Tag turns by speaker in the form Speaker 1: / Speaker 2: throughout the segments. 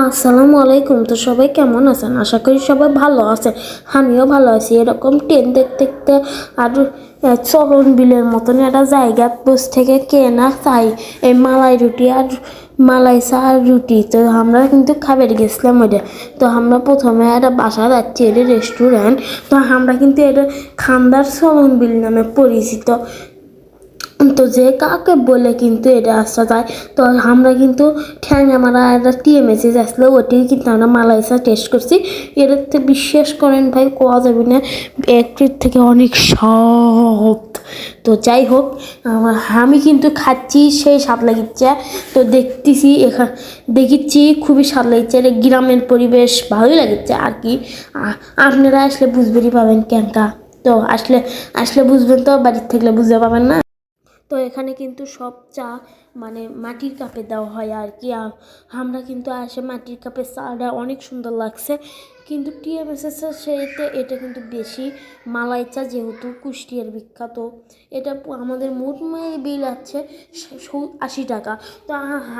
Speaker 1: আসসালামু আলাইকুম। তো সবাই কেমন আছেন? আশা করি সবাই ভালো আছেন। আমিও ভালো আছি। এরকম ট্রেন দেখতে দেখতে আর চলন বিলের মতন একটা জায়গা বসে থেকে কেনা চাই এই মালাই রুটি আর মালাই চা আর রুটি। তো আমরা কিন্তু খাবার গেছিলাম ওইটা। তো আমরা প্রথমে একটা বাসা যাচ্ছি, এটা রেস্টুরেন্ট। তো আমরা কিন্তু এটা খান্দার চলন বিল নামে পরিচিত। তো যে কাকে বলে কিন্তু এটা আসা যায়। তো আমরা কিন্তু ঠ্যাঙা মারা একটা টিএমএসি আসলো, ওটি কিন্তু আমরা মালাইসা টেস্ট করছি। এটাতে বিশ্বাস করেন ভাই, কোয়া যাবে না, একটির থেকে অনেক সব। তো যাই হোক, আমি কিন্তু খাচ্ছি, সেই স্বাদ লাগিচ্ছে। তো দেখতেছি দেখিচ্ছি খুবই স্বাদ লাগছে। এটা গ্রামের পরিবেশ ভালোই লাগছে আর কি। আপনারা আসলে বুঝবেনই পাবেন কেনকা। তো আসলে আসলে বুঝবেন, তো বাড়ির থাকলে বুঝতে পাবেন না। তো এখানে কিন্তু সব চা মানে মাটির কাপে দেওয়া হয় আর কি। আমরা কিন্তু আসে মাটির কাপে চাটা অনেক সুন্দর লাগছে। কিন্তু টিএমএসএসের সেইতে এটা কিন্তু বেশি মালাই চা, যেহেতু কুষ্টিয়ার বিখ্যাত। এটা আমাদের মোট বিল আছে 80 টাকা। তো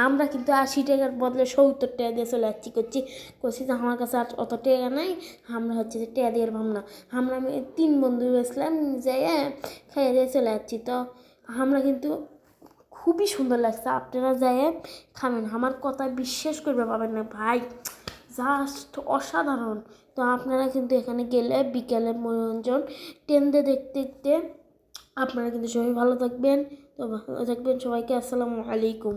Speaker 1: আমরা কিন্তু 80 টাকার বদলে 70 টাকা দিয়ে চলে যাচ্ছি। করছি যে আমার কাছে আর অত টাকা নাই, আমরা হচ্ছে যে টাকা দিয়ে ভাবনা। আমি 3 বন্ধু গেছিলাম, যাই খাইয়ে দিয়ে চলে যাচ্ছি। তো আমরা কিন্তু খুবই সুন্দর লাগছে। আপনারা যাই খাবেন, আমার কথা বিশ্বাস করবে পাবেন না ভাই, জাস্ট অসাধারণ। তো আপনারা কিন্তু এখানে গেলে বিকেলে মনোরঞ্জন ট্রেন দিয়ে দেখতে দেখতে আপনারা কিন্তু সবাই ভালো থাকবেন। তো ভালো থাকবেন সবাইকে, আসসালামু আলাইকুম।